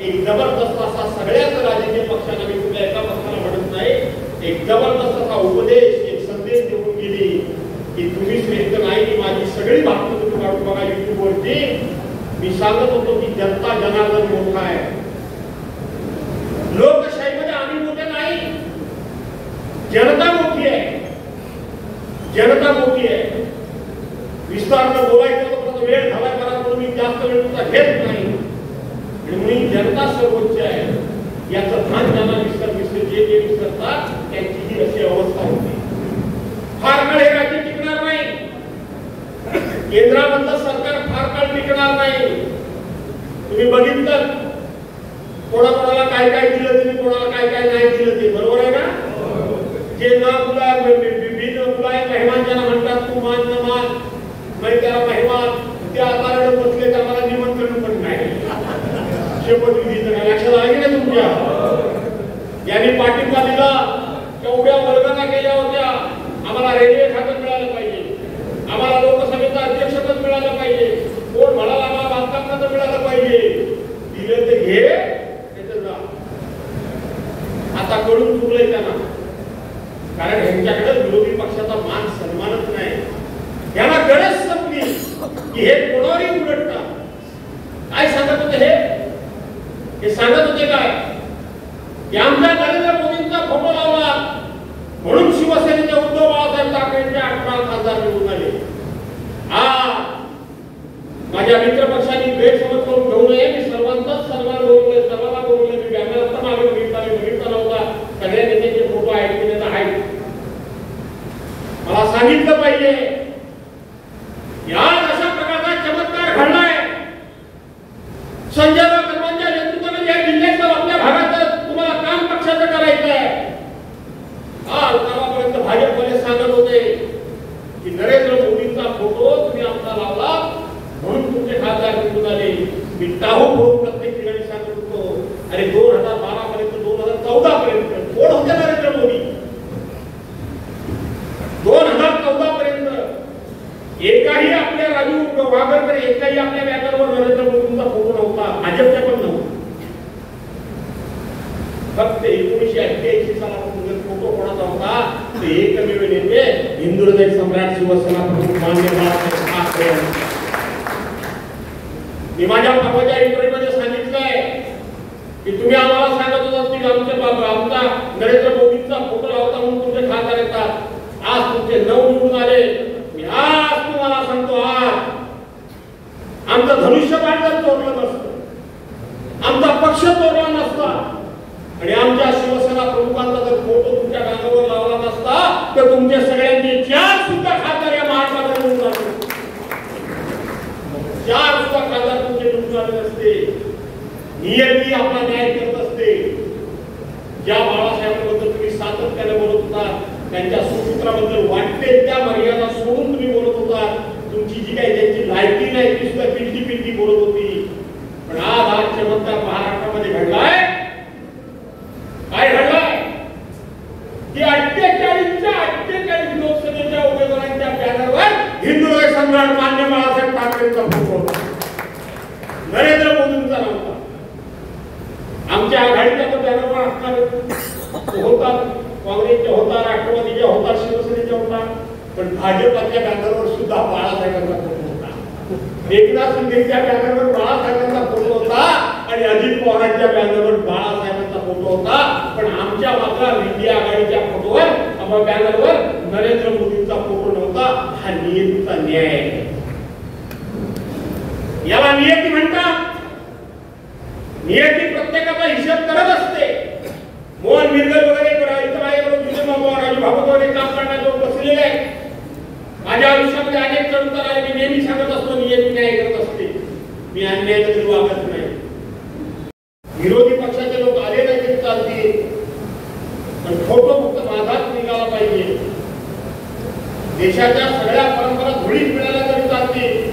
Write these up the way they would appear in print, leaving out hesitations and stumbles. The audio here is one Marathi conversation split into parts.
एक जबरदस्त असा सगळ्याच राजकीय पक्षांना, मी कुठल्या एका पक्षाला म्हणत नाही, एक जबरदस्त असा उपदेश, एक संदेश देऊन गेली की तुम्ही श्रेष्ठ नाही, की माझी सगळी बातमी तुम्ही काढून बघा युट्यूबवरती. मी सांगत होतो की जनता जनार्दन मोठा आहे. लोकशाहीमध्ये आम्ही मोठे नाही, जनता मोठी आहे. जनता मोठी आहे. विस्तारानं बोलायचं तर वेळ झाला करा, म्हणून मी जास्त वेळ तुमचा घेत नाही. म्हणून जनता सर्वोच्च आहे याचं भान ज्यांना विसरते, जे विसरतात त्यांची ही अशी अवस्था होती. फार काळ हे राज्य टिकणार नाही. केंद्रामधलं सरकार फार काळ टिकणार नाही. तुम्ही बघितलं कोणाकोणाला काय काय दिलं, तुम्ही कोणाला काय काय नाही दिलं, ते बरोबर आहे ना. जे ना बुलाय बिन बुलाय मेहमान ज्याला म्हणतात, तू मान न मान, मैं त्याला मेहमान, त्या आकाराने बसले तर मला निमंत्रण पण नाही. शपथविधीचं काय लक्षात आलं की नाही तुमच्या. यांनी पाठिंबा दिला, केवढ्या वर्गाला गेल्या होत्या. आम्हाला रेल्वे खातं मिळालं पाहिजे, आम्हाला लोकसभेचं अध्यक्षपद मिळालं पाहिजे, कोण म्हणाला आम्हाला बांधकाम खातं मिळालं पाहिजे. दिलं ते घे, जा. आता कळून चुकलंय त्यांना, कारण यांच्याकडे विरोधी पक्षाचा मान सन्मानच नाही. यांना गरज संपली की हे कोणावरही उलटतात. काय सांगत होते हे सांगत होते काय की आमच्या नरेंद्र मोदींचा फोटो लावला म्हणून शिवसेनेचे उद्धव बाळासाहेब ठाकरेंचे 18 खासदार निवडून आले. माझ्या मित्र पक्षांनी गैरसमज करून घेऊ नये. मी सर्वांचाच सन्मान बोलतोय, सर्वांना बोलतोय. मी बॅनर मागे बघितला नव्हता. सगळ्या नेत्यांचे फोटो आहेत की नाही आहेत. मला सांगितलं पाहिजे या अशा प्रकारचा चमत्कार घडलाय. संजय राऊतांच्या नेतृत्वाने या जिल्ह्यात आपल्या भागात तुम्हाला काम पक्षाचं करायचं आहे. गावापर्यंत भाजपवाले सांगत होते की नरेंद्र मोदींचा फोटो तुम्ही आमचा लावला म्हणून तुमचे खासदार निवडून आले. मी टाहू फोडून प्रत्येक ठिकाणी सांगत होतो, अरे 2012 पर्यंत 2014 पर्यंत कोण होते नरेंद्र मोदी. 2014 पर्यंत एकाही आपल्या राजू वाघरकर एकाही आपल्या बॅनरवर नरेंद्र मोदींचा फोटो नव्हता, भाजपच्या पण नव्हता. फक्त 1988 सालापासून फोटो कोणाचा होता तर एकमेव नेते हिंदू हृदय सम्राट शिवसेना प्रमुख माननीय बाळासाहेब ठाकरे. मी माझ्या बाबाच्या इंटरव्ह्यूमध्ये सांगितलंय की तुम्ही आम्हाला सांगत होता की आमचा नरेंद्र मोदींचा फोटो लावता म्हणून तुमचे खासदार येतात. आज तुमचे 9 निवडून आले. मी आज तुम्हाला सांगतो, आज आमचं धनुष्यबाण जर चोरलं नसतं, आमचा पक्ष चोरला नसता आणि आमच्या शिवसेना प्रमुखांचा जर फोटो तुमच्या गावावर लावला नसता तर तुमचे सगळ्यांचे 4 सुद्धा खासदार या महाराष्ट्रात निवडून आले. 4 सुद्धा खासदार तुमचे निवडून आले नसते. नियती आपला न्याय करत असते. ज्या बाळासाहेबांबद्दल तुम्ही सातत्याने बोलत होता, त्यांच्या सुसूत्राबद्दल वाटते त्या मर्यादा सोडून तुम्ही बोलत होता. तुमची जी काही त्यांची लायकी नाही ती सुद्धा पिंटी बोलत होती. पण आज हा चमत्कार महाराष्ट्रामध्ये घडलाय. काय घडलाय की 48 लोकसभेच्या उमेदवारांच्या बॅनरवर हिंदू हृदय सम्राट माननीय बाळासाहेब ठाकरेंचा फोटो होता, नरेंद्र मोदींचा नव्हता. आमच्या आघाडीच्या बॅनरवर असणार होतात, काँग्रेसच्या होता, राष्ट्रवादीच्या होता, शिवसेनेच्या होता, पण भाजपच्या बॅनरवर सुद्धा बाळासाहेबांचा फोटो होता. एकनाथ शिंदेच्या बॅनरवर बाळासाहेबांचा फोटो होता आणि अजित पवारांच्या बॅनरवर बाळासाहेबांचा फोटो होता. पण आमच्या मात्र इंडिया आघाडीच्या फोटोवर किंवा बॅनरवर नरेंद्र मोदींचा फोटो नव्हता. हा नियतीचा न्याय आहे. याला नियती म्हणतात. नियती प्रत्येकाचा हिशोब करत असते. मोहन मिरगल वगैरे राजू भागवत वगैरे काम करण्याजोग बसलेले आहे. माझ्या आयुष्यामध्ये अनेक चढउतार आले. मी नेहमी सांगत असतो नियती न्याय करत असते. मी अन्यायाचं कधी वागत नाही. विरोधी पक्षाचे लोक आले नाही तरी चालतील, पण फोटो फक्त माझाच निघाला पाहिजे. देशाच्या सगळ्या परंपरा धुळीत मिळाल्या तरी चालतील,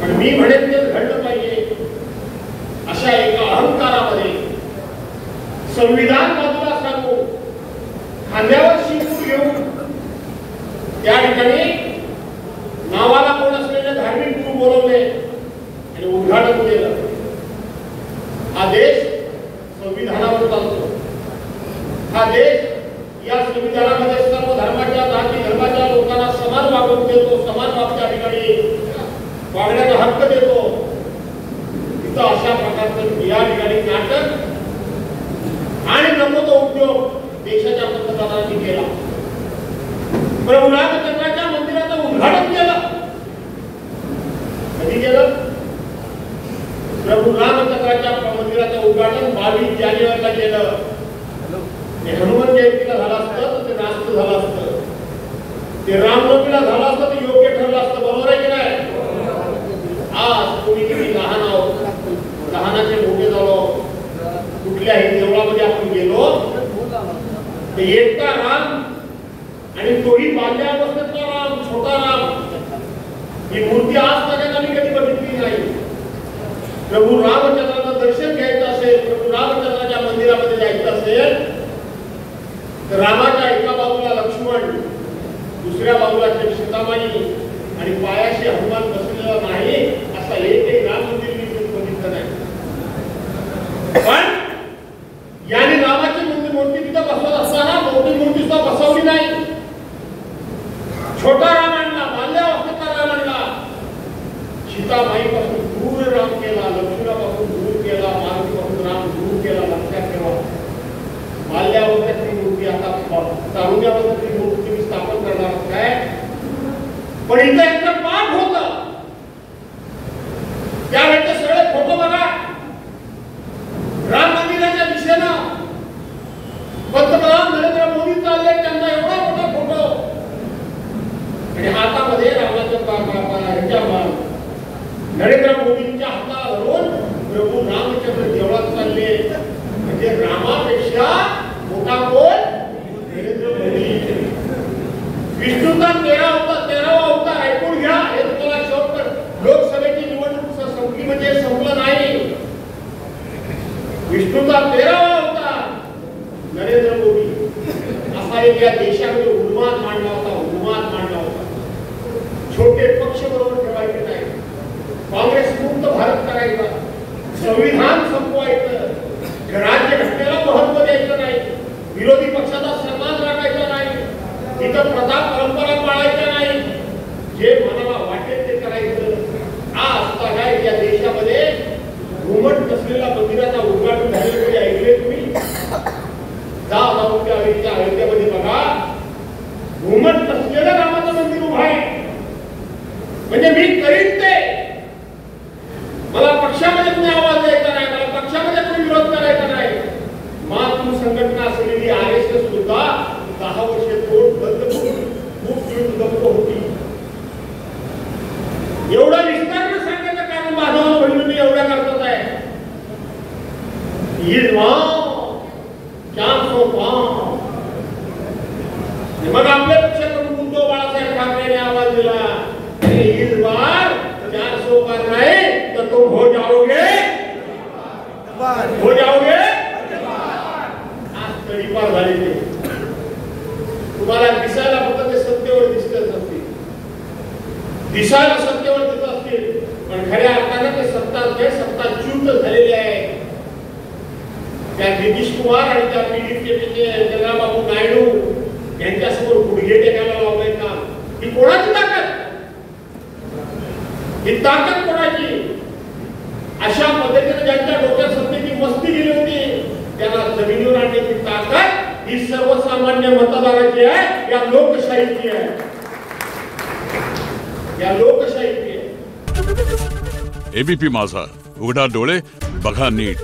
पण मी म्हणेन ते घडलं पाहिजे. अशा एका अहंकारामध्ये संविधान बाजूला सांगू, खांद्यावर शिंकून घेऊन त्या ठिकाणी नावाला कोण असलेले धार्मिक गुरु बोलवले आणि उद्घाटन केलं. हा देश संविधानावर चालतो. हा देश या संविधानामध्ये सर्व धर्माच्या जाती धर्माच्या लोकांना समान वागणूक देतो, समान वागण्या ठिकाणी वागण्याचा हक्क देतो. तिथं अशा प्रकारचं या ठिकाणी नाटक आणि नको तो उद्योग देशाच्या पंतप्रधानांनी केला. प्रभू रामचंद्राच्या मंदिराचं उद्घाटन केलं. कधी केलं? प्रभू रामचंद्राच्या मंदिराचं उद्घाटन 22 जानेवारीला केलं. हे हनुमान जयंतीला झालं असतं तर ते नास्त झालं असतं, ते रामनवमीला झालं असतं तर योग्य ठरलं असतं. बरोबर आहे की नाही? आज तुम्ही किती लहान आहोत, लहानाचे मोठे झालो, कुठल्याही देवळामध्ये आपण गेलो तर एकटा राम आणि तोही बाल्यावस्थेतला राम, छोटा राम, ही मूर्ती आज तक आम्ही कधी बघितली नाही. प्रभू रामचंद्राचं दर्शन घ्यायचं असेल, प्रभू रामचंद्राच्या मंदिरामध्ये जायचं असेल तर रामाच्या एका बाजूला लक्ष्मण, दुसऱ्या बाजूला सीतामाई आणि पायाशी हनुमान बसलेला नाही असा एकही राम मंदिर मी बघितलं नाही. पण याने रामाची मूर्ती तिथं बसवत असताना मोठी मूर्ती सुद्धा बसवली नाही. छोटा राम आणला, बाल्यावस्थेचा राम आणला, सीतामाईपासून दूर राम केला, लक्ष्मणापासून दूर केला, मारुतीपासून राम दूर केला. लक्षात ठेवा, बाल्यावस्थेची मूर्ती आता तारुण्यावस्थेची मूर्ती तुम्ही स्थापन करणार काय? पण इथं एकदा पाठ होतं त्यावेळेचे सगळे फोटो बघा. राम मंदिराच्या दिशेनं पंतप्रधान नरेंद्र मोदी चालले, त्यांचा एवढा मोठा फोटो आणि हातामध्ये रामाच्या नरेंद्र मोदींच्या हाताला धरून प्रभू रामचंद्र देवळात चालले. म्हणजे रामापेक्षा मोठा कोण? नरेंद्र मोदी. विष्णूचा 13वा अवतार ऐकून घ्या. हे तुम्हाला शेवट लोकसभेची निवडणूक संपली म्हणजे संपलं नाही. विष्णूचा 13वा अवतार नरेंद्र मोदी असा एक या देशामध्ये उन्माद मांडला होता, उन्माद मांडला होता. छोटे पक्ष बरोबर ठेवायचे नाही, काँग्रेस मुक्त भारत करायचा, संविधान संपवायचं, राज्यघटनेला महत्व द्यायचं नाही, विरोधी पक्षाचा सन्मान राखायचा नाही, इथं प्रथा परंपरा पाळायच्या नाही, जे मनाला वाटेल ते करायचं. आज काय या देशामध्ये घुमट नसलेल्या मंदिराचा उद्घाटन झालेलं कधी ऐकले तुम्ही? जाऊन त्या अयोध्येमध्ये बघा, घुमट नसलेलं रामाचं मंदिर उभं आहे. म्हणजे मी करीन ते, मला पक्षामध्ये कोणी आवाज द्यायचा नाही, मला पक्षामध्ये कोणी विरोध करायचा नाही. मातृ संघटना असलेली RSS सुद्धा 10 वर्ष तोड बंद करून खूप गप्प होती. एवढा विस्तार सांगायचं कारण माझा बहिणी मी एवढ्या करतात आहे. मग आपल्या पक्षाकडून उद्धव बाळासाहेब ठाकरेने आवाज दिला, इस बार 400 पार नहीं तो तुम हो जाओगे. आज तडीपार झाले ते. तुम्हाला दिसायला फक्त ते सत्तेवर दिसत असतील, दिसायला सत्तेवर दिसत असतील, पण खऱ्या अर्थाने ते सत्ताच्युत झालेले आहे. त्या नितीश कुमार आणि त्या पीडीपीचे चंद्राबाबू नायडू यांच्यासमोर गुडघे टेकायला लावलंय काम. ही कोणाची ताकद? ही ताकद कोणाची? अशा पद्धतीने ज्यांच्या डोक्यात सत्तेची मस्ती गेली होती त्यांना जमिनीवर आणण्याची ताकद ही सर्वसामान्य मतदाराची आहे, या लोकशाहीची आहे, या लोकशाहीची आहे. एबीपी माझा, उघडा डोळे बघा नीट.